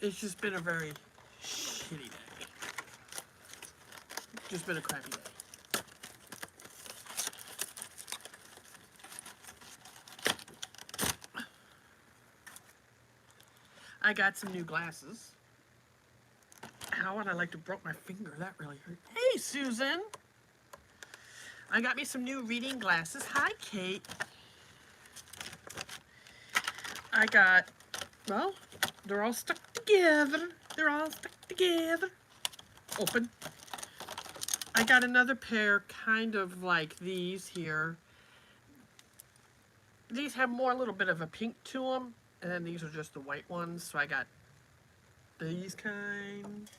It's just been a very shitty day. Just been a crappy day. I got some new glasses. Ow, and I like to broke my finger. That really hurt. Hey, Susan. I got me some new reading glasses. Hi, Kate. I got, well, they're all stuck together. They're all stuck together. Open. I got another pair kind of like these here. These have more a little bit of a pink to them. And then these are just the white ones. So I got these kind.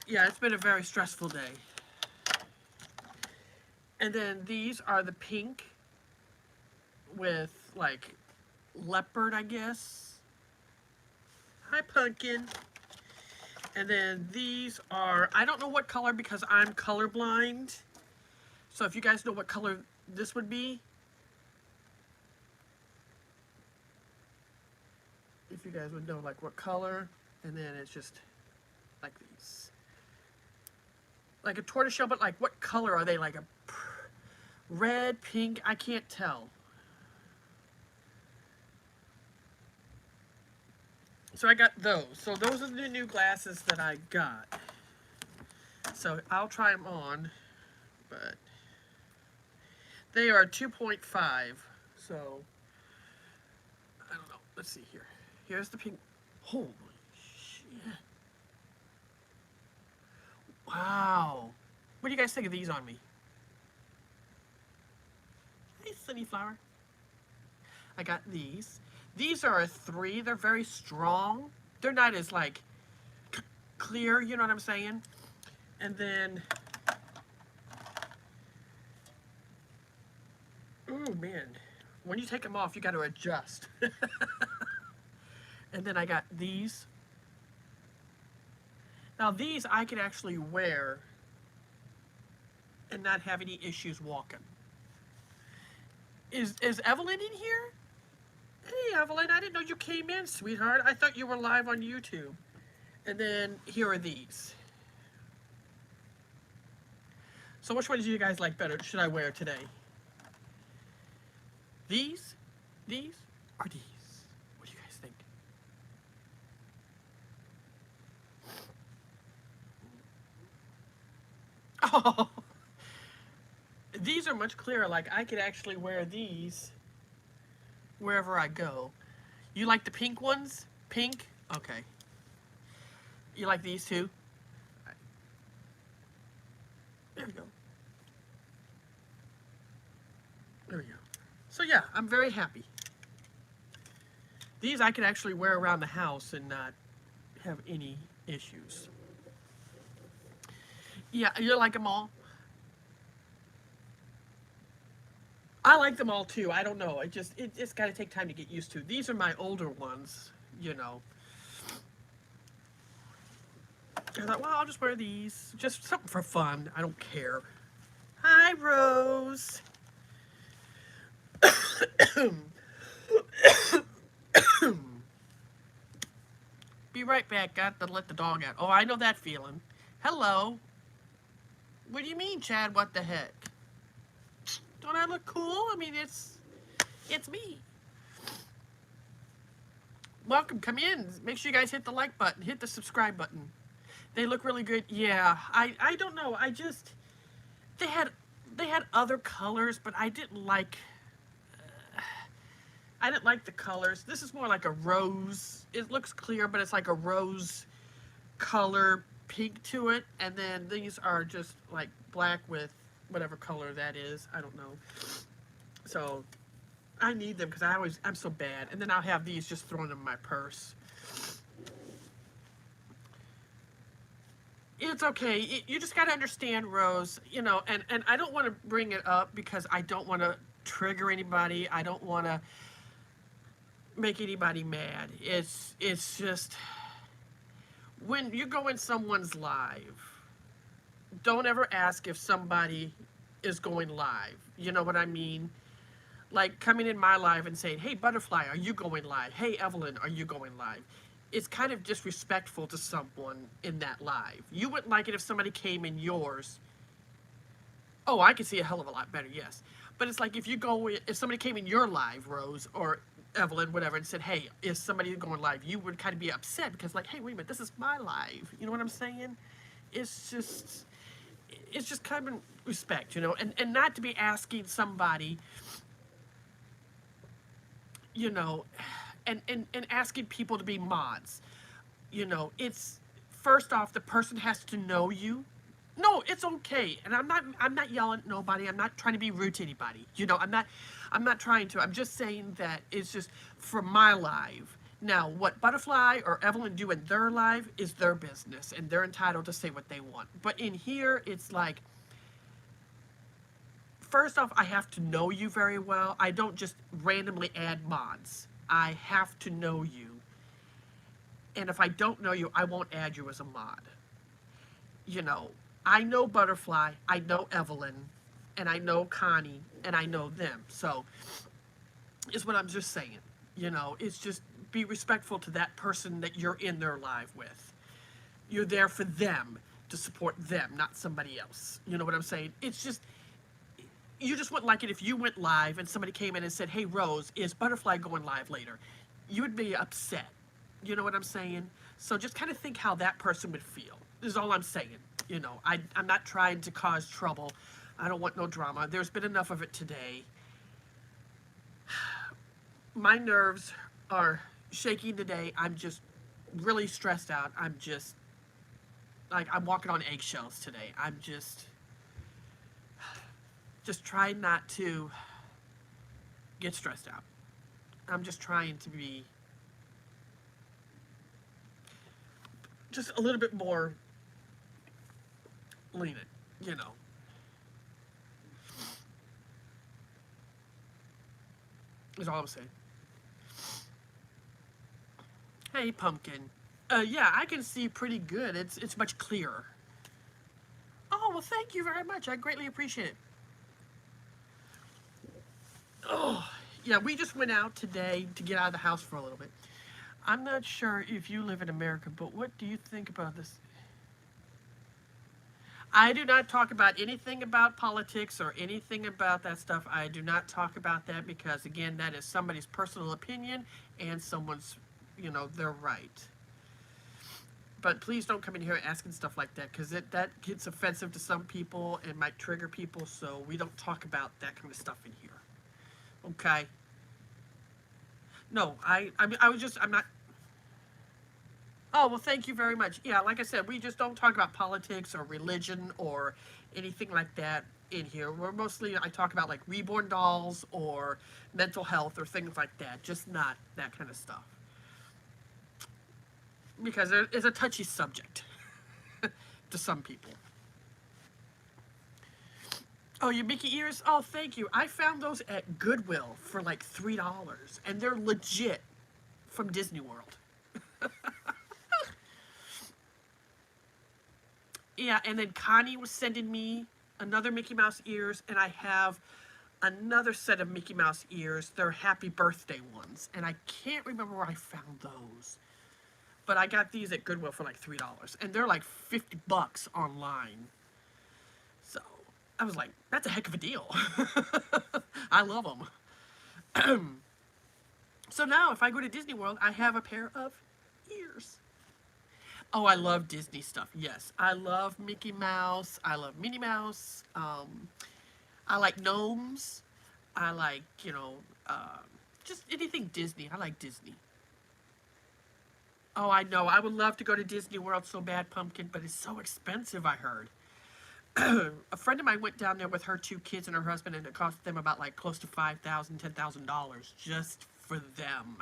Yeah, it's been a very stressful day. And then these are the pink with like leopard, I guess. Hi, Pumpkin. And then these are, I don't know what color because I'm colorblind. So if you guys know what color this would be, if you guys would know like what color, and then it's just like these. Like a tortoiseshell, but like what color are they? Like a red, pink, I can't tell. So I got those. So those are the new glasses that I got. So I'll try them on, but they are 2.5. So I don't know. Let's see here. Here's the pink. Holy shit. Wow. What do you guys think of these on me? Hey, Sunnyflower. I got these. These are a 3. They're very strong. They're not as like clear, you know what I'm saying? And then, oh man, when you take them off, you got to adjust. And then I got these. Now these I could actually wear and not have any issues walking. Is Evelyn in here? Hey, Evelyn, I didn't know you came in, sweetheart. I thought you were live on YouTube. And then here are these. So which ones do you guys like better? Should I wear today? These? These? Or these? What do you guys think? Oh, these are much clearer. Like I could actually wear these wherever I go. You like the pink ones? Pink? Okay. You like these too? Right. There we go. There we go. So yeah, I'm very happy. These I could actually wear around the house and not have any issues. Yeah, you like them all? I like them all too. I don't know. It's got to take time to get used to. These are my older ones, you know. I thought, well, I'll just wear these. Just something for fun. I don't care. Hi, Rose. Be right back. Got to let the dog out. Oh, I know that feeling. Hello. What do you mean, Chad? What the heck? Don't I look cool? I mean, it's me. Welcome. Come in. Make sure you guys hit the like button. Hit the subscribe button. They look really good. Yeah. I don't know. They had other colors, but I didn't like the colors. This is more like a rose. It looks clear, but it's like a rose color pink to it. And then these are just like black with whatever color that is. I don't know. So I need them because I'm so bad. And then I'll have these just thrown in my purse. It's okay. You just got to understand, Rose, you know, and I don't want to bring it up because I don't want to trigger anybody. I don't want to make anybody mad. It's just when you go in someone's live, don't ever ask if somebody is going live. You know what I mean? Like coming in my live and saying, hey, Butterfly, are you going live? Hey, Evelyn, are you going live? It's kind of disrespectful to someone in that live. You wouldn't like it if somebody came in yours. Oh, I can see a hell of a lot better, yes. But it's like if somebody came in your live, Rose, or Evelyn, whatever, and said, hey, is somebody going live? You would kind of be upset because, like, hey, wait a minute, this is my live. You know what I'm saying? It's just, it's just kind of respect, and not to be asking somebody, you know, and asking people to be mods. It's first off, the person has to know you. No, it's okay. And I'm not yelling at nobody. I'm not trying to be rude to anybody. I'm not trying to. I'm just saying that it's just for my live. Now, what Butterfly or Evelyn do in their live is their business, and they're entitled to say what they want. But in here, it's like, first off, I have to know you very well. I don't just randomly add mods. I have to know you. And if I don't know you, I won't add you as a mod. You know, I know Butterfly, I know Evelyn, and I know Connie, and I know them. So, is what I'm just saying. It's just be respectful to that person that you're in their live with. You're there for them, to support them, not somebody else. You know what I'm saying? It's just, you just wouldn't like it if you went live and somebody came in and said, hey, Rose, is Butterfly going live later? You would be upset. You know what I'm saying? So just kind of think how that person would feel. Is all I'm saying. I'm not trying to cause trouble. I don't want no drama. There's been enough of it today. My nerves are shaking today. I'm just really stressed out. I'm just, like, I'm walking on eggshells today. I'm just trying not to get stressed out. I'm just trying to be just a little bit more lenient, is all I'm saying. Hey, Pumpkin. Yeah, I can see pretty good. It's much clearer. Oh, well, thank you very much. I greatly appreciate it. Oh, yeah, we just went out today to get out of the house for a little bit. I'm not sure if you live in America, but what do you think about this? I do not talk about anything about politics or anything about that stuff. I do not talk about that because, again, that is somebody's personal opinion and someone's, their right. But please don't come in here asking stuff like that because that gets offensive to some people and might trigger people, so we don't talk about that kind of stuff in here. Okay? No, I'm not. Oh, well, thank you very much. Yeah, like I said, we just don't talk about politics or religion or anything like that in here. I talk about like reborn dolls or mental health or things like that, just not that kind of stuff. Because it's a touchy subject to some people. Oh, your Mickey ears? Oh, thank you. I found those at Goodwill for like $3, and they're legit from Disney World. Yeah, and then Connie was sending me another Mickey Mouse ears, and I have another set of Mickey Mouse ears. They're happy birthday ones, and I can't remember where I found those. But I got these at Goodwill for like $3, and they're like $50 online. So I was like, that's a heck of a deal. I love them. So now if I go to Disney World, I have a pair of ears. Oh, I love Disney stuff. Yes, I love Mickey Mouse. I love Minnie Mouse. I like gnomes. I like, just anything Disney. I like Disney. Oh, I know. I would love to go to Disney World so bad, Pumpkin, but it's so expensive, I heard. A friend of mine went down there with her 2 kids and her husband, and it cost them about like close to $5,000, $10,000 just for them.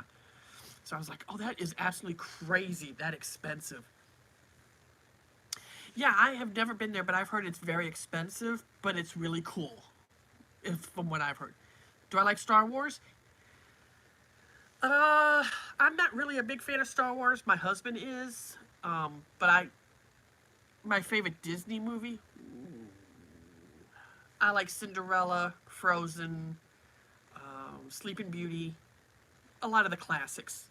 So I was like, oh, that is absolutely crazy, that expensive. Yeah, I have never been there, but I've heard it's very expensive, but it's really cool, from what I've heard. Do I like Star Wars? I'm not really a big fan of Star Wars. My husband is, but my favorite Disney movie, I like Cinderella, Frozen, Sleeping Beauty, a lot of the classics.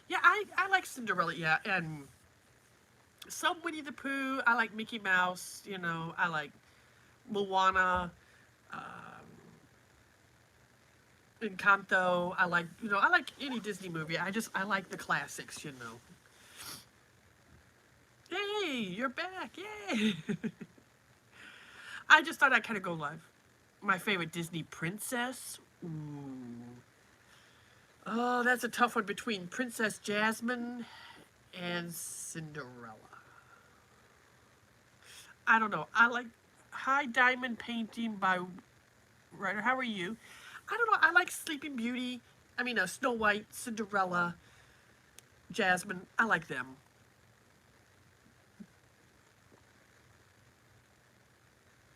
Yeah, I like Cinderella, yeah, and some Winnie the Pooh. I like Mickey Mouse, you know, I like Moana, um, Encanto. I like, you know, I like any Disney movie. I like the classics, you know. Hey, you're back, yay! I just thought I'd kind of go live. My favorite Disney princess? Ooh. Oh, that's a tough one between Princess Jasmine and Cinderella. I don't know. I like High Diamond Painting by Ryder. How are you? I don't know. I like Sleeping Beauty. I mean, Snow White, Cinderella, Jasmine. I like them.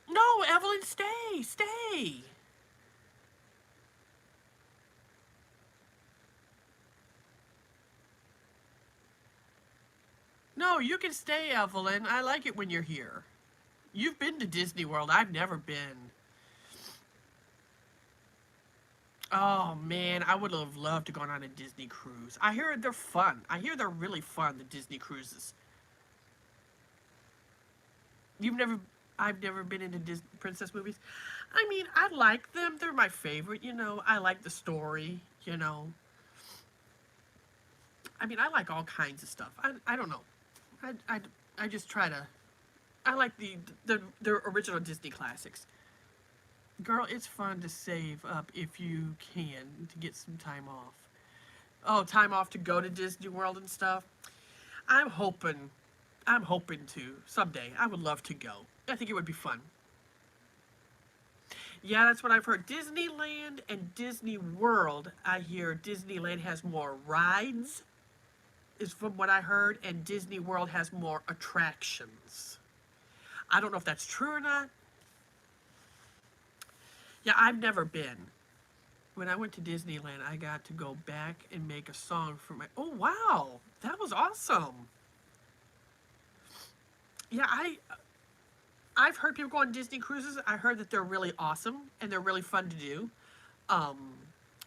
No, Evelyn, stay, stay. No, you can stay, Evelyn. I like it when you're here. You've been to Disney World. I've never been. Oh man, I would have loved to go on a Disney cruise. I hear they're fun. I hear they're really fun, the Disney cruises. You've never, I've never been into Disney princess movies. I mean, I like them. They're my favorite, you know. I like the story, you know. I mean, I like all kinds of stuff. I don't know. I just try to, I like the original Disney classics. Girl, it's fun to save up if you can to get some time off. Oh, time off to go to Disney World and stuff. I'm hoping, I'm hoping to someday. I would love to go. I think it would be fun. Yeah, that's what I've heard. Disneyland and Disney World. I hear Disneyland has more rides, is from what I heard, and Disney World has more attractions. I don't know if that's true or not. Yeah, I've never been. When I went to Disneyland, I got to go back and make a song for my. Oh wow, that was awesome. Yeah, I've heard people go on Disney cruises. I heard that they're really awesome and they're really fun to do. Um,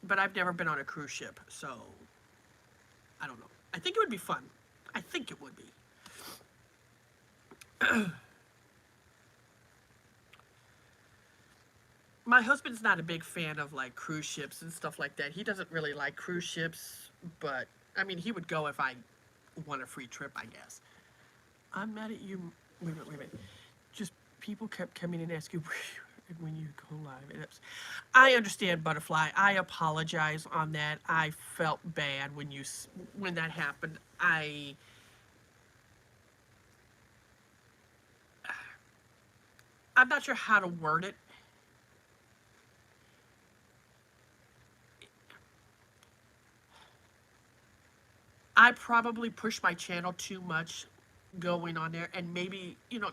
but I've never been on a cruise ship, so I don't know. I think it would be fun. I think it would be. My husband's not a big fan of like cruise ships and stuff like that. He doesn't really like cruise ships, but I mean, he would go if I won a free trip, I guess. I'm mad at you. Wait a minute, wait a minute. Just people kept coming and asking when you go live. I understand, Butterfly. I apologize on that. I felt bad when when that happened. I'm not sure how to word it. I probably pushed my channel too much going on there, and maybe, you know,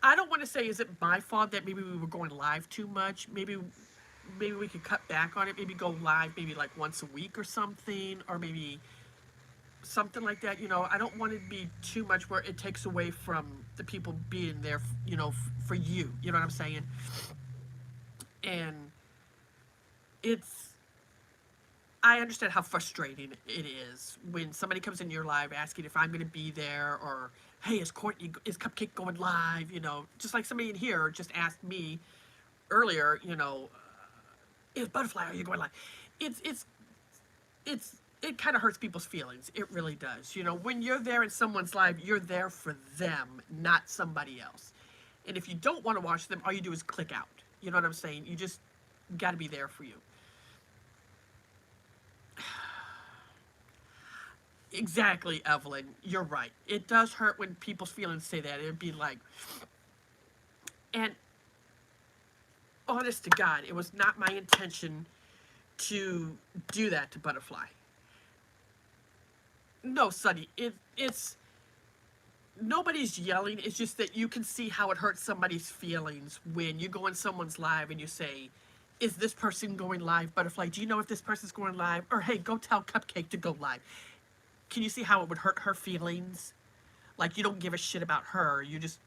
I don't want to say is it my fault that maybe we were going live too much. Maybe we could cut back on it. Maybe go live maybe like once a week or something, or maybe something like that. You know, I don't want it to be too much where it takes away from the people being there, you know, for you. You know what I'm saying? And it's I understand how frustrating it is when somebody comes in your live asking if I'm going to be there, or hey, is Cupcake going live? You know, just like somebody in here just asked me earlier. You know, is Butterfly, are you going live? It's it kind of hurts people's feelings. It really does. You know, when you're there in someone's live, you're there for them, not somebody else. And if you don't want to watch them, all you do is click out. You know what I'm saying? You just got to be there for you. Exactly, Evelyn. You're right. It does hurt when people's feelings say that. It'd be like, and honest to God, it was not my intention to do that to Butterfly. No, Sunny, it's nobody's yelling. It's just that you can see how it hurts somebody's feelings when you go in someone's live and you say, is this person going live, Butterfly? Do you know if this person's going live? Or hey, go tell Cupcake to go live. Can you see how it would hurt her feelings? Like you don't give a shit about her. You just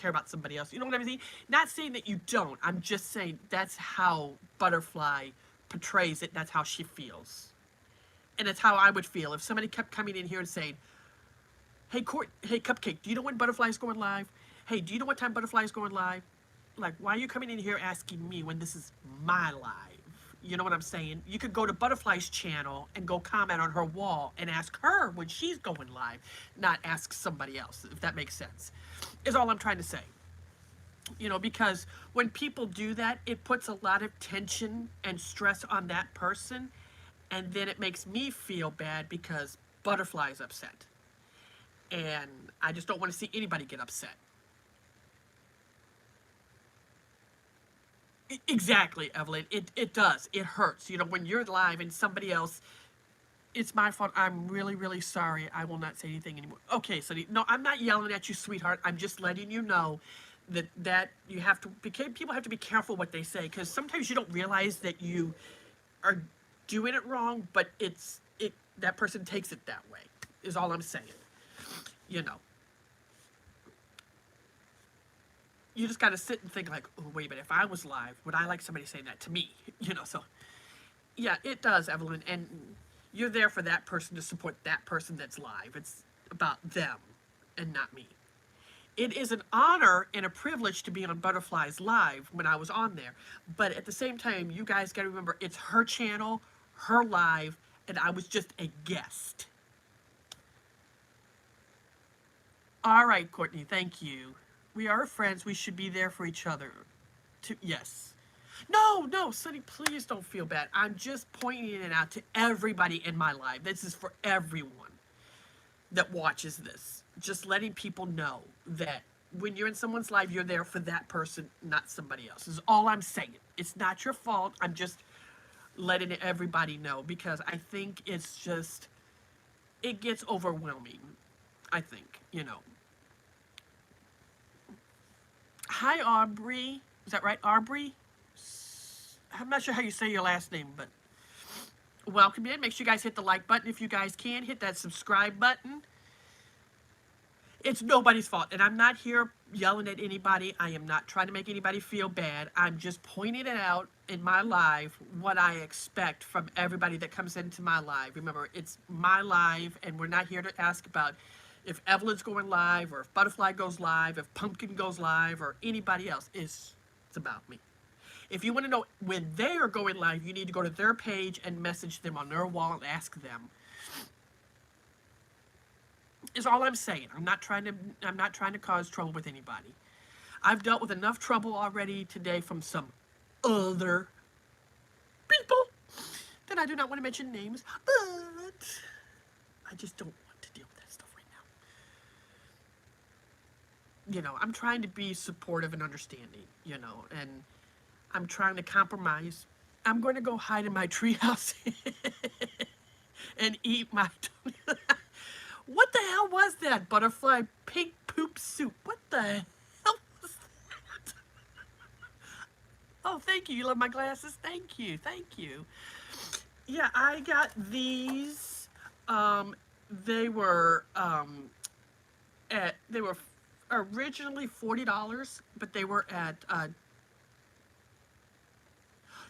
care about somebody else. You know what I'm saying? Not saying that you don't. I'm just saying that's how Butterfly portrays it. That's how she feels. And it's how I would feel if somebody kept coming in here and saying, hey, hey, Cupcake, do you know when Butterfly's going live? Hey, do you know what time Butterfly's going live? Like, why are you coming in here asking me when this is my live? You know what I'm saying? You could go to Butterfly's channel and go comment on her wall and ask her when she's going live, not ask somebody else, if that makes sense. Is all I'm trying to say. You know, because when people do that, it puts a lot of tension and stress on that person, and then it makes me feel bad because Butterfly's upset. And I just don't want to see anybody get upset. Exactly, Evelyn. It does. It hurts. You know, when you're live and somebody else, it's my fault. I'm really, really sorry. I will not say anything anymore. Okay, Sonny. No, I'm not yelling at you, sweetheart. I'm just letting you know that you have to people have to be careful what they say, because sometimes you don't realize that you are doing it wrong, but that person takes it that way. Is all I'm saying. You know. You just got to sit and think like, oh, wait a minute, if I was live, would I like somebody saying that to me? You know, so, yeah, it does, Evelyn, and you're there for that person to support that person that's live. It's about them and not me. It is an honor and a privilege to be on Butterfly's live when I was on there, but at the same time, you guys got to remember, it's her channel, her live, and I was just a guest. All right, Courtney, thank you. We are friends. We should be there for each other. Yes. No, Sonny, please don't feel bad. I'm just pointing it out to everybody in my life. This is for everyone that watches this. Just letting people know that when you're in someone's life, you're there for that person, not somebody else. Is all I'm saying. It's not your fault. I'm just letting everybody know, because I think it's just, it gets overwhelming, I think, you know. Hi, Aubrey. Is that right, Aubrey? I'm not sure how you say your last name, but welcome in. Make sure you guys hit the like button if you guys can. Hit that subscribe button. It's nobody's fault, and I'm not here yelling at anybody. I am not trying to make anybody feel bad. I'm just pointing it out in my live, what I expect from everybody that comes into my live. Remember, it's my live, and we're not here to ask about if Evelyn's going live, or if Butterfly goes live, if Pumpkin goes live, or anybody else. It's about me. If you want to know when they are going live, you need to go to their page and message them on their wall and ask them. Is all I'm saying. I'm not trying to cause trouble with anybody. I've dealt with enough trouble already today from some other people that I do not want to mention names, but I just don't want to deal with that stuff right now. You know, I'm trying to be supportive and understanding, you know, and I'm trying to compromise. I'm going to go hide in my treehouse and eat my... What the hell was that, Butterfly? Pink poop soup. What the hell was that? Oh, thank you. You love my glasses? Thank you. Thank you. Yeah, I got these. They were originally $40, but they were at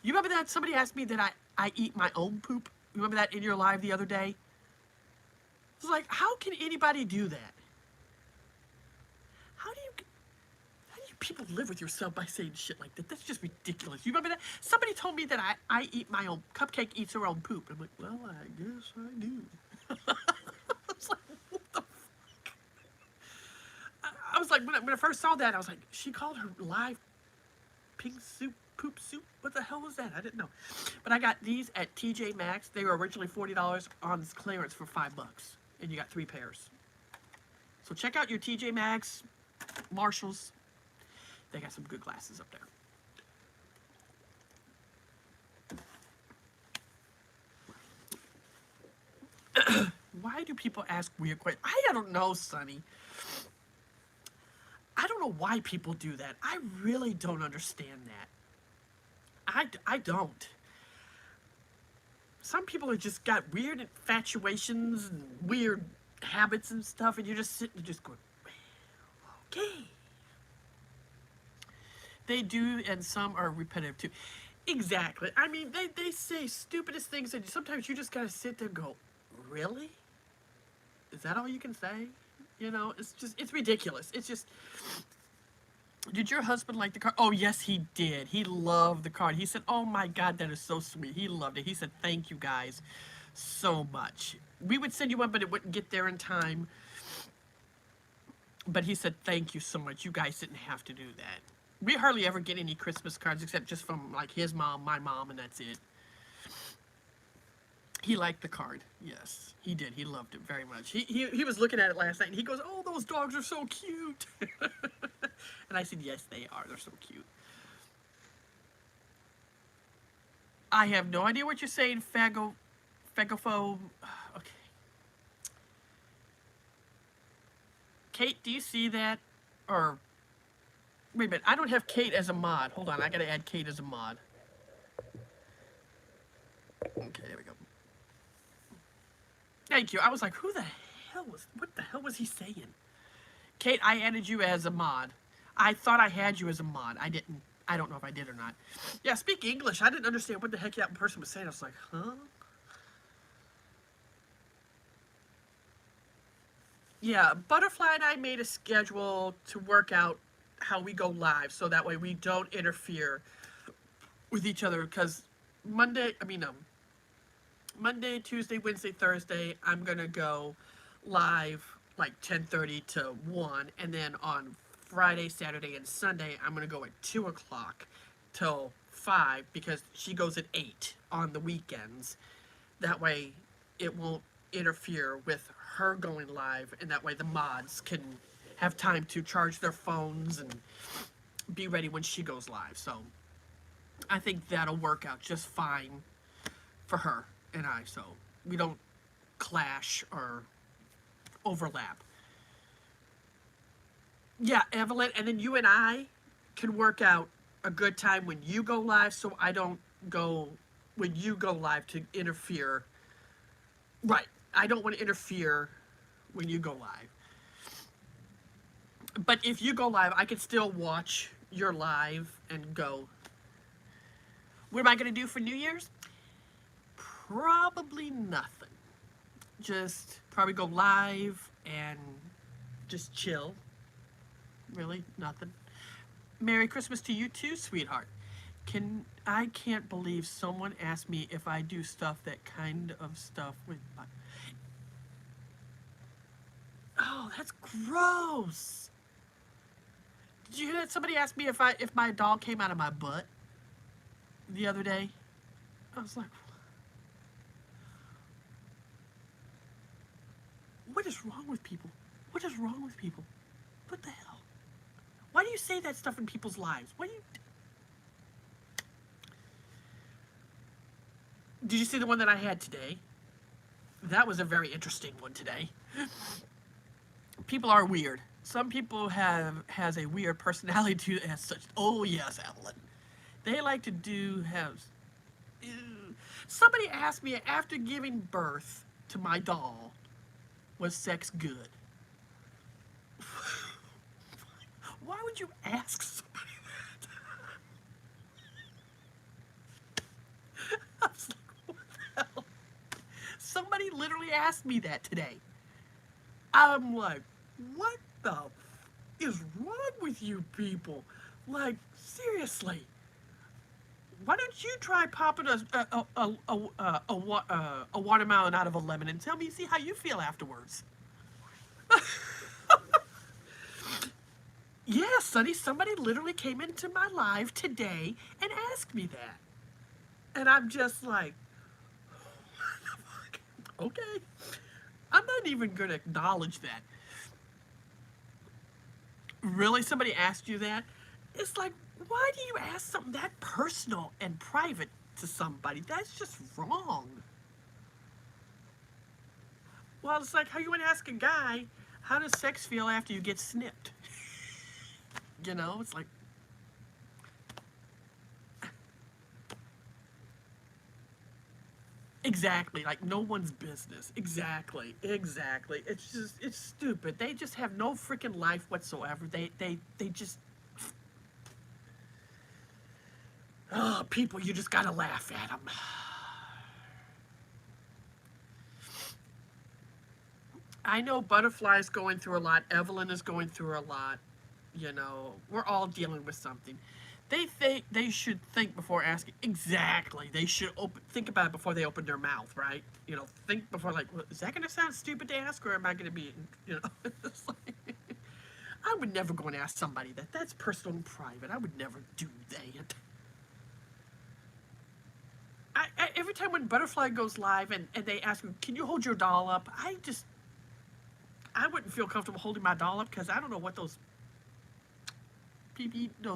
you remember that somebody asked me that I eat my own poop? You remember that in your live the other day? It's like, how can anybody do that? How do you people live with yourself by saying shit like that? That's just ridiculous. You remember that? Somebody told me that I eat my own, Cupcake eats her own poop. I'm like, well, I guess I do. It's like, what the fuck? I was like, when I first saw that, I was like, she called her live pink soup, poop soup? What the hell was that? I didn't know. But I got these at TJ Maxx. They were originally $40 on clearance for $5. And you got 3 pairs. So check out your TJ Maxx, Marshalls. They got some good glasses up there. Why do people ask weird questions? I don't know, Sonny. I don't know why people do that. I really don't understand that. I don't. Some people have just got weird infatuations and weird habits and stuff, and you're just sitting and just going, well, okay. They do, and some are repetitive too. Exactly. I mean, they say stupidest things, and sometimes you just gotta sit there and go, really? Is that all you can say? You know, it's just, it's ridiculous. It's just, did your husband like the card? Oh, yes, he did. He loved the card. He said, oh my God, that is so sweet. He loved it. He said, thank you guys so much. We would send you one, but it wouldn't get there in time. But he said, thank you so much. You guys didn't have to do that. We hardly ever get any Christmas cards except just from like his mom, my mom, and that's it. He liked the card. Yes, he did. He loved it very much. He was looking at it last night and he goes, oh, those dogs are so cute. And I said, yes, they are. They're so cute. I have no idea what you're saying, Fagophobe. Okay. Kate, do you see that? Or, wait a minute, I don't have Kate as a mod. Hold on, I gotta add Kate as a mod. Okay, there we go. Thank you. I was like, what the hell was he saying? Kate, I added you as a mod. I thought I had you as a mod. I didn't. I don't know if I did or not. Yeah, speak English. I didn't understand what the heck that person was saying. I was like, huh? Yeah, Butterfly and I made a schedule to work out how we go live so that way we don't interfere with each other because Monday, Tuesday, Wednesday, Thursday, I'm going to go live like 10:30 to 1, and then on Friday, Saturday, and Sunday, I'm going to go at 2 o'clock till 5 because she goes at 8 on the weekends. That way, it won't interfere with her going live, and that way the mods can have time to charge their phones and be ready when she goes live. So I think that'll work out just fine for her and I, so we don't clash or overlap. Yeah, Evelyn, and then you and I can work out a good time when you go live so I don't go when you go live to interfere. Right. I don't want to interfere when you go live. But if you go live, I can still watch your live and go, what am I going to do for New Year's? Probably nothing. Just probably go live and just chill. Really, nothing. Merry Christmas to you too, sweetheart. I can't believe someone asked me if I do stuff that kind of stuff with my... Oh, that's gross. Did you hear that? Somebody asked me if my dog came out of my butt the other day. I was like, what is wrong with people? What is wrong with people? What the hell? Why do you say that stuff in people's lives? Why do you... Did you see the one that I had today? That was a very interesting one today. People are weird. Some people has a weird personality too as such. Oh yes, Evelyn. They like to ew. Somebody asked me after giving birth to my doll, was sex good? Why would you ask somebody that? I was like, what the hell? Somebody literally asked me that today. I'm like, what the is wrong with you people? Like, seriously. Why don't you try popping a watermelon out of a lemon and tell me, see how you feel afterwards? Yeah, Sonny, somebody literally came into my live today and asked me that. And I'm just like, what the fuck? Okay. I'm not even going to acknowledge that. Really? Somebody asked you that? It's like, why do you ask something that personal and private to somebody? That's just wrong. Well, it's like how you would ask a guy, how does sex feel after you get snipped? You know, it's like... Exactly, like no one's business. Exactly. It's just, it's stupid. They just have no freaking life whatsoever. They just... Oh, people, you just gotta laugh at them. I know Butterfly's going through a lot. Evelyn is going through a lot. You know, we're all dealing with something. They should think before asking. Exactly. They should think about it before they open their mouth, right? You know, think before, like, well, is that going to sound stupid to ask, or am I going to be, you know? It's like, I would never go and ask somebody that. That's personal and private. I would never do that. Every time when Butterfly goes live and they ask me, can you hold your doll up? I wouldn't feel comfortable holding my doll up because I don't know what those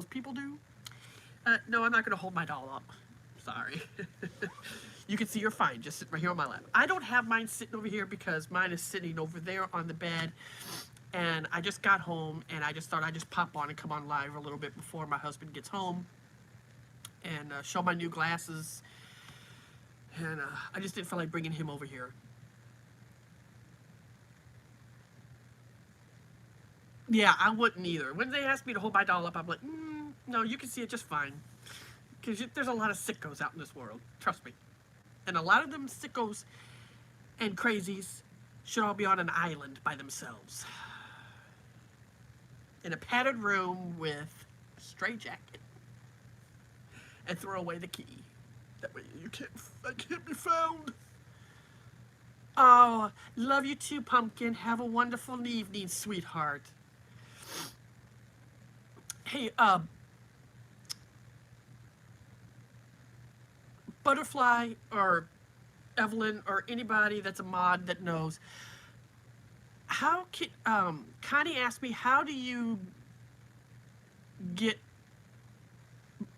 people do. No, I'm not going to hold my doll up. Sorry. You can see you're fine, just sitting right here on my lap. I don't have mine sitting over here because mine is sitting over there on the bed. And I just got home and I just thought I'd just pop on and come on live a little bit before my husband gets home and show my new glasses. And I just didn't feel like bringing him over here. Yeah, I wouldn't either. When they asked me to hold my doll up, I'm like, no, you can see it just fine. Because there's a lot of sickos out in this world. Trust me. And a lot of them sickos and crazies should all be on an island by themselves. In a padded room with a straight jacket. And throw away the key. That way I can't be found. Oh, love you too, Pumpkin. Have a wonderful evening, sweetheart. Hey, Butterfly or Evelyn or anybody that's a mod that knows, how can, Connie asked me, how do you get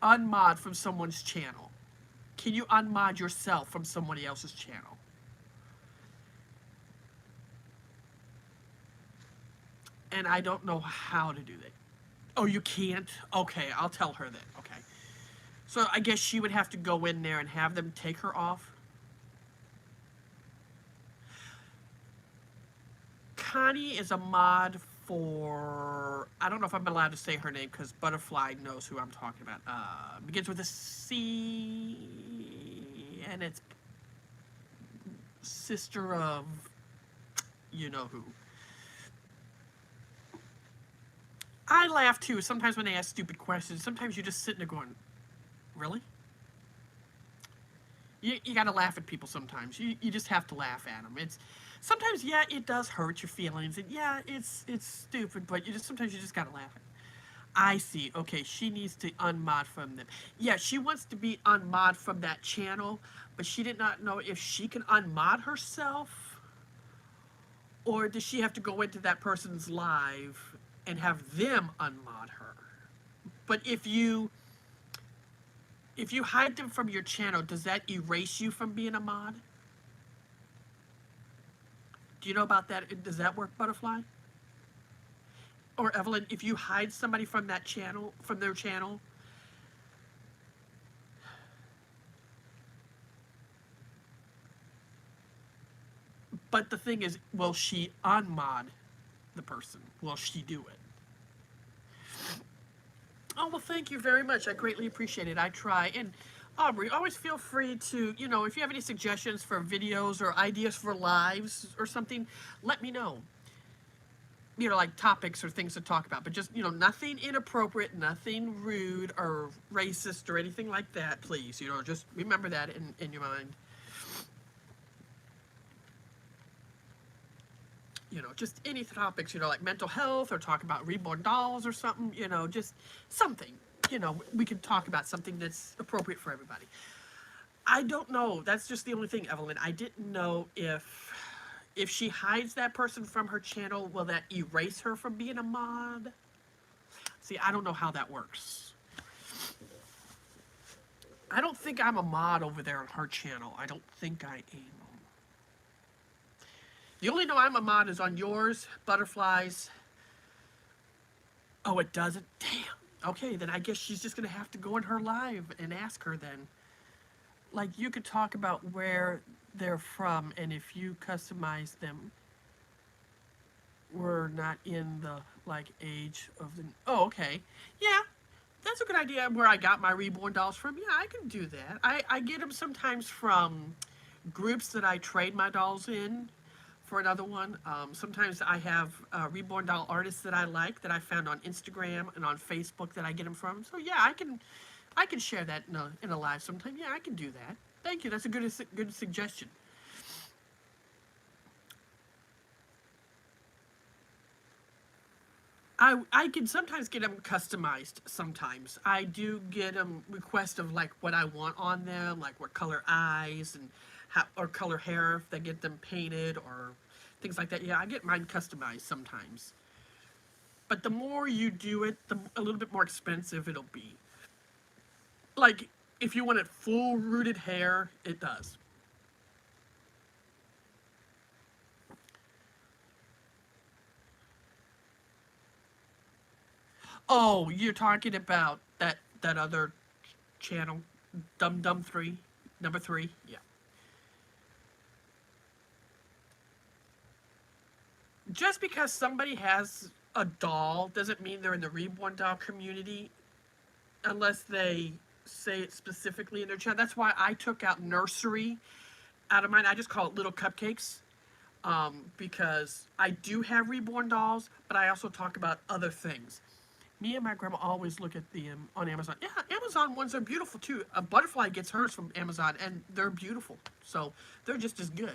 unmod from someone's channel? Can you unmod yourself from somebody else's channel? And I don't know how to do that. Oh, you can't? Okay, I'll tell her that. Okay. So I guess she would have to go in there and have them take her off. Connie is a mod for, I don't know if I'm allowed to say her name because Butterfly knows who I'm talking about. Begins with a C, and it's sister of you know who. I laugh too sometimes when they ask stupid questions. Sometimes you're just sitting there going, really? You gotta laugh at people sometimes. You just have to laugh at them. Sometimes, yeah, it does hurt your feelings, and yeah, it's stupid, but sometimes you just gotta laugh at it. I see. Okay, she needs to unmod from them. Yeah, she wants to be unmod from that channel, but she did not know if she can unmod herself, or does she have to go into that person's live and have them unmod her. But if you hide them from your channel, does that erase you from being a mod? Do you know about that? Does that work, Butterfly? Or Evelyn, if you hide somebody from that channel, from their channel, but the thing is, will she unmod the person? Will she do it? Oh, well, thank you very much. I greatly appreciate it. I try. And Aubrey, always feel free to, if you have any suggestions for videos or ideas for lives or something, let me know. Like topics or things to talk about. But just, nothing inappropriate, nothing rude or racist or anything like that, please. Just remember that in your mind. Just any topics, like mental health or talk about reborn dolls or something, just something, we can talk about something that's appropriate for everybody. I don't know. That's just the only thing, Evelyn. I didn't know if she hides that person from her channel, will that erase her from being a mod? See, I don't know how that works. I don't think I'm a mod over there on her channel. I don't think I am. The only know I'm a mod is on yours, Butterflies. Oh, it doesn't? Damn. Okay, then I guess she's just going to have to go in her live and ask her then. Like, you could talk about where they're from, and if you customize them, we're not in the, age of the... Oh, okay. Yeah, that's a good idea where I got my reborn dolls from. Yeah, I can do that. I get them sometimes from groups that I trade my dolls in for another one. Sometimes I have reborn doll artists that I like that I found on Instagram and on Facebook that I get them from. So yeah, I can share that in a live sometime. Yeah, I can do that. Thank you. That's a good suggestion. I can sometimes get them customized. Sometimes I do get them requests of like what I want on them, like what color eyes and how, or color hair if they get them painted or things like that. Yeah, I get mine customized sometimes. But the more you do it, a little bit more expensive it'll be. Like if you wanted full rooted hair, it does. Oh, you're talking about that other channel, Dum Dum 3, number 3. Yeah. Just because somebody has a doll doesn't mean they're in the reborn doll community unless they say it specifically in their channel. That's why I took out nursery out of mine. I just call it little cupcakes, because I do have reborn dolls, but I also talk about other things. Me and my grandma always look at them on Amazon. Yeah, Amazon ones are beautiful too. A butterfly gets hers from Amazon, and they're beautiful. So they're just as good.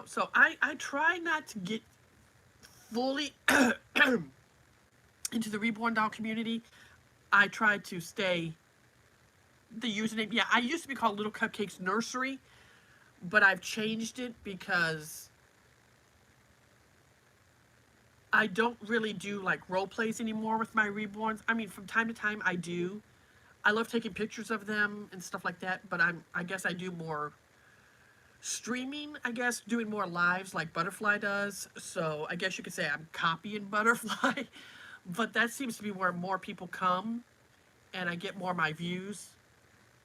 So I try not to get fully into the reborn doll community. I try to stay the username. Yeah, I used to be called Little Cupcakes Nursery, but I've changed it because I don't really do like role plays anymore with my reborns. I mean, from time to time I do. I love taking pictures of them and stuff like that, but I guess I do more streaming, I guess, doing more lives like Butterfly does. So I guess you could say I'm copying Butterfly, but that seems to be where more people come and I get more of my views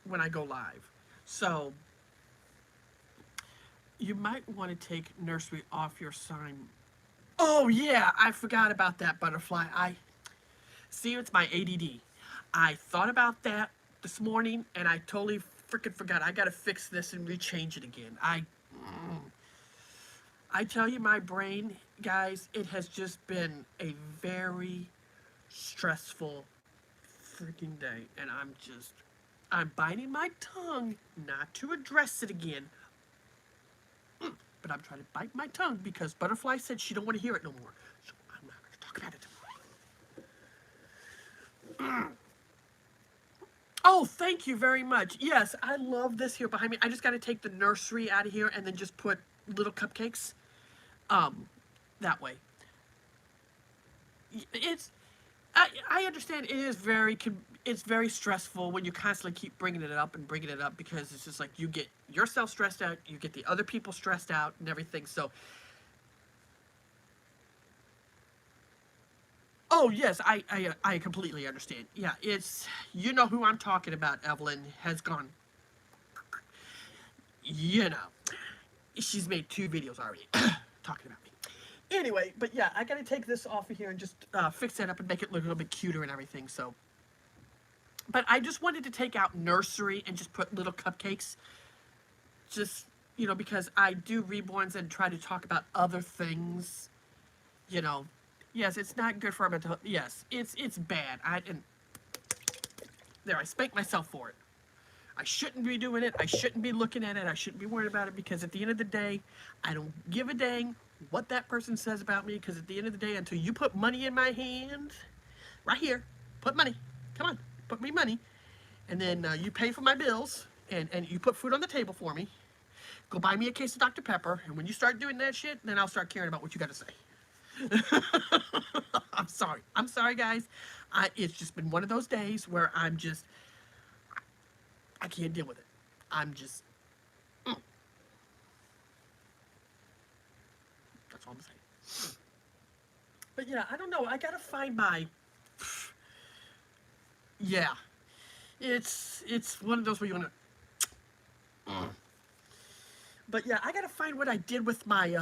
when I go live. So you might want to take nursery off your sign. Oh yeah, I forgot about that, Butterfly. I see it's my ADD. I thought about that this morning and I totally freaking forgot. I gotta fix this and rechange it again. I tell you, my brain, guys, it has just been a very stressful freaking day, and I'm biting my tongue not to address it again. But I'm trying to bite my tongue because Butterfly said she don't want to hear it no more. So I'm not going to talk about it tomorrow. Oh, thank you very much. Yes, I love this here behind me. I just got to take the nursery out of here and then just put little cupcakes that way. It's I understand it's very stressful when you constantly keep bringing it up and bringing it up because it's just like you get yourself stressed out, you get the other people stressed out and everything. So, oh yes, I completely understand. Yeah, it's you know who I'm talking about. Evelyn has gone. You know, she's made 2 videos already talking about me. Anyway, but yeah, I gotta take this off of here and just fix that up and make it look a little bit cuter and everything. So, but I just wanted to take out nursery and just put little cupcakes. Just because I do reborns and try to talk about other things. You know, yes, it's not good for our mental health. Yes, it's bad. I spanked myself for it. I shouldn't be doing it. I shouldn't be looking at it. I shouldn't be worried about it because at the end of the day, I don't give a dang what that person says about me because at the end of the day, until you put money in my hand, right here, put money. Come on, put me money. And then you pay for my bills and you put food on the table for me. Go buy me a case of Dr. Pepper. And when you start doing that shit, then I'll start caring about what you got to say. I'm sorry. I'm sorry, guys. It's just been one of those days where I can't deal with it. I'm just, that's all I'm saying. But yeah, I don't know. I gotta find yeah. It's one of those where you wanna, but yeah, I gotta find what I did with my,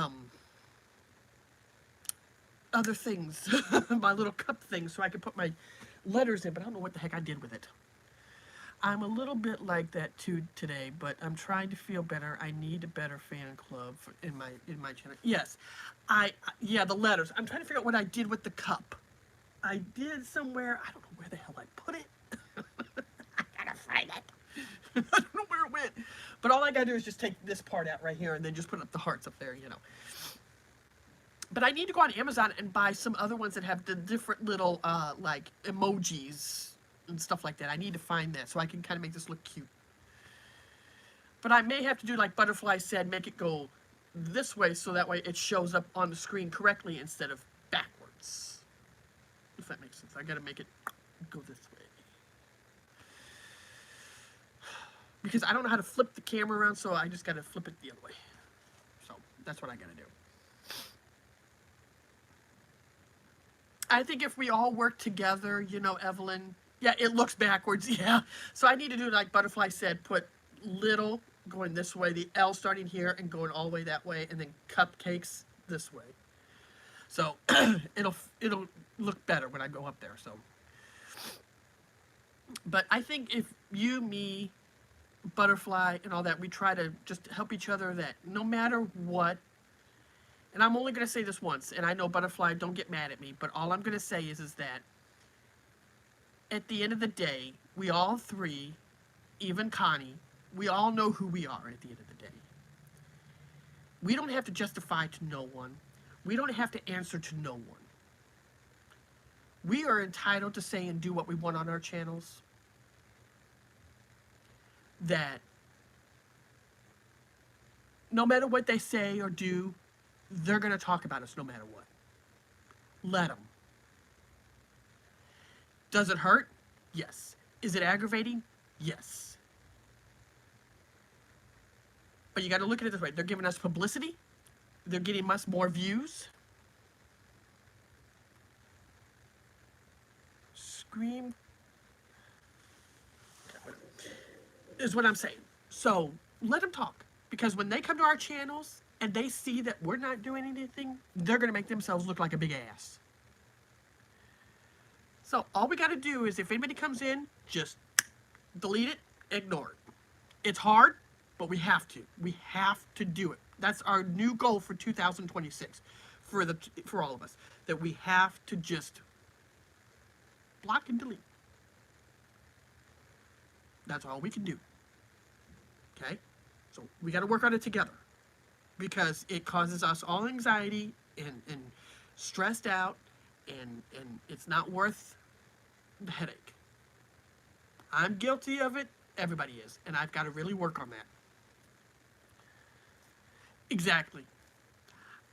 other things, my little cup things, so I can put my letters in, but I don't know what the heck I did with it. I'm a little bit like that too today, but I'm trying to feel better. I need a better fan club in my channel. Yes, yeah, the letters. I'm trying to figure out what I did with the cup. I did somewhere. I don't know where the hell I put it. I gotta find it. I don't know where it went. But all I gotta do is just take this part out right here and then just put up the hearts up there, you know. But I need to go on Amazon and buy some other ones that have the different little like emojis and stuff like that. I need to find that so I can kind of make this look cute. But I may have to do like Butterfly said, make it go this way so that way it shows up on the screen correctly instead of backwards. If that makes sense. I gotta make it go this way. Because I don't know how to flip the camera around, so I just gotta flip it the other way. So that's what I gotta do. I think if we all work together, you know, Evelyn, yeah, it looks backwards, yeah. So I need to do like Butterfly said, put little going this way, the L starting here and going all the way that way, and then Cupcakes this way. So it'll look better when I go up there. So, but I think if you, me, Butterfly, and all that, we try to just help each other. That no matter what, and I'm only going to say this once, and I know Butterfly, don't get mad at me, but all I'm going to say is that at the end of the day, we all three, even Connie, we all know who we are at the end of the day. We don't have to justify to no one. We don't have to answer to no one. We are entitled to say and do what we want on our channels. That no matter what they say or do, they're going to talk about us no matter what. Let them. Does it hurt? Yes. Is it aggravating? Yes. But you got to look at it this way. They're giving us publicity. They're getting us more views. Scream. Is what I'm saying. So let them talk. Because when they come to our channels and they see that we're not doing anything, they're going to make themselves look like a big ass. So all we got to do is if anybody comes in, just delete it, ignore it. It's hard, but we have to. We have to do it. That's our new goal for 2026 for all of us. That we have to just block and delete. That's all we can do. Okay? So we got to work on it together. Because it causes us all anxiety and stressed out, and it's not worth the headache. I'm guilty of it. Everybody is. And I've got to really work on that. Exactly.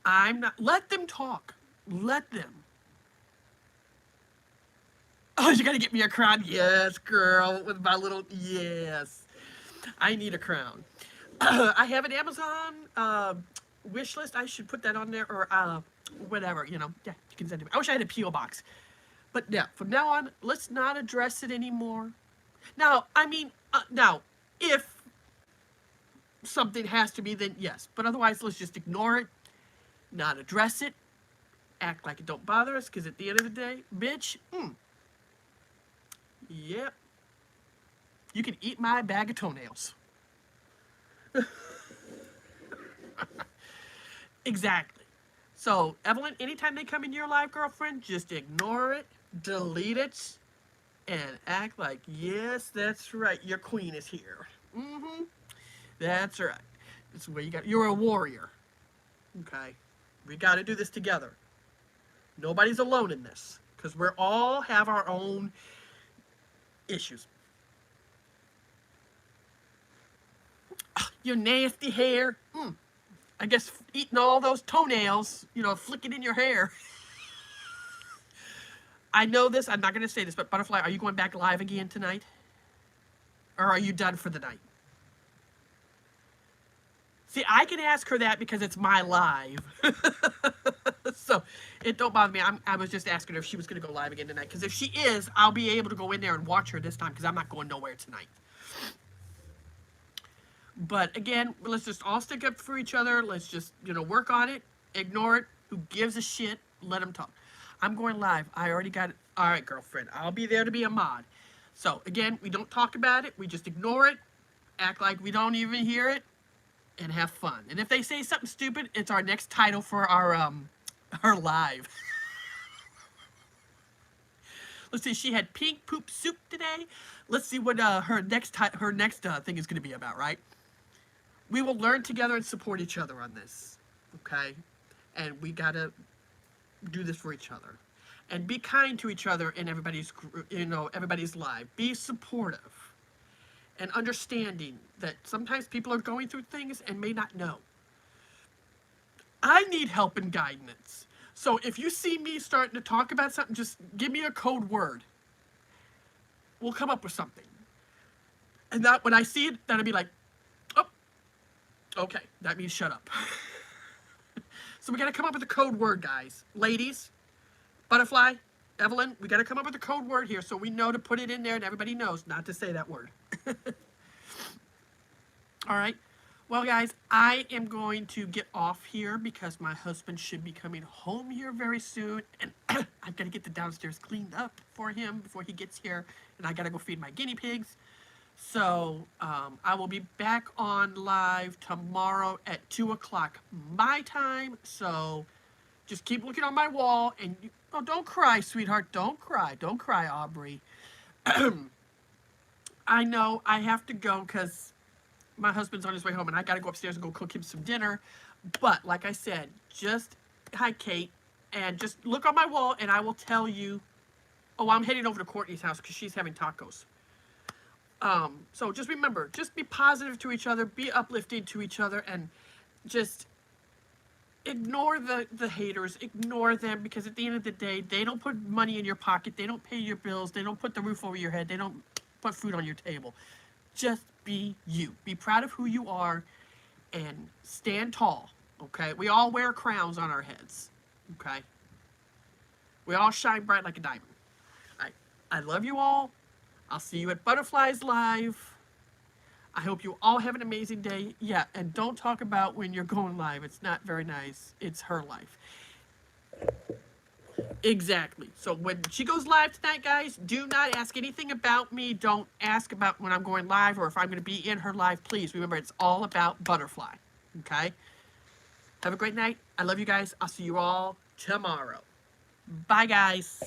I'm not. Let them talk. Let them. Oh, you got to get me a crown? Yes, girl. With my little. Yes. I need a crown. I have an Amazon wish list. I should put that on there, or whatever, you know. Yeah, you can send it to me. I wish I had a P.O. box. But yeah, from now on, let's not address it anymore. Now, I mean, now, if something has to be, then yes. But otherwise, let's just ignore it, not address it, act like it don't bother us, because at the end of the day, bitch, yep, you can eat my bag of toenails. Exactly. So, Evelyn, anytime they come into your life, girlfriend, just ignore it, delete it, and act like, yes, that's right, your queen is here. That's right. That's the way you got. You're a warrior. Okay? We got to do this together. Nobody's alone in this, because we all have our own issues. Your nasty hair. I guess eating all those toenails, you know, flicking in your hair. I know this. I'm not going to say this, but Butterfly, are you going back live again tonight? Or are you done for the night? See, I can ask her that because it's my live. So, it don't bother me. I was just asking her if she was going to go live again tonight. Because if she is, I'll be able to go in there and watch her this time. Because I'm not going nowhere tonight. But again, let's just all stick up for each other. Let's just, you know, work on it. Ignore it. Who gives a shit? Let them talk. I'm going live. I already got it. All right, girlfriend. I'll be there to be a mod. So, again, we don't talk about it. We just ignore it, act like we don't even hear it, and have fun. And if they say something stupid, it's our next title for our live. Let's see. She had pink poop soup today. Let's see what her next thing is going to be about. Right? We will learn together and support each other on this. Okay? And we gotta do this for each other. And be kind to each other in everybody's life. Be supportive and understanding that sometimes people are going through things and may not know. I need help and guidance. So if you see me starting to talk about something, just give me a code word. We'll come up with something. And that when I see it, that'll be like, oh, okay, that means shut up. So we gotta come up with a code word, guys. Ladies, Butterfly, Evelyn, we gotta come up with a code word here so we know to put it in there and everybody knows not to say that word. All right. Well, guys, I am going to get off here because my husband should be coming home here very soon. And I've got to get the downstairs cleaned up for him before he gets here. And I got to go feed my guinea pigs. So I will be back on live tomorrow at 2 o'clock my time. So just keep looking on my wall. And oh, don't cry, sweetheart. Don't cry. Don't cry, Aubrey. I know I have to go because my husband's on his way home and I got to go upstairs and go cook him some dinner. But like I said, just hi, Kate, and just look on my wall and I will tell you. Oh, I'm heading over to Courtney's house because she's having tacos. So just remember, just be positive to each other, be uplifting to each other, and just ignore the haters, ignore them, because at the end of the day, they don't put money in your pocket, they don't pay your bills, they don't put the roof over your head, they don't put food on your table. Just be you. Be proud of who you are and stand tall, okay? We all wear crowns on our heads, okay? We all shine bright like a diamond. I love you all. I'll see you at Butterflies Live. I hope you all have an amazing day. Yeah, and don't talk about when you're going live. It's not very nice. It's her life. Exactly. So when she goes live tonight, guys, do not ask anything about me. Don't ask about when I'm going live or if I'm going to be in her live. Please remember, it's all about Butterfly. Okay? Have a great night. I love you guys. I'll see you all tomorrow. Bye, guys.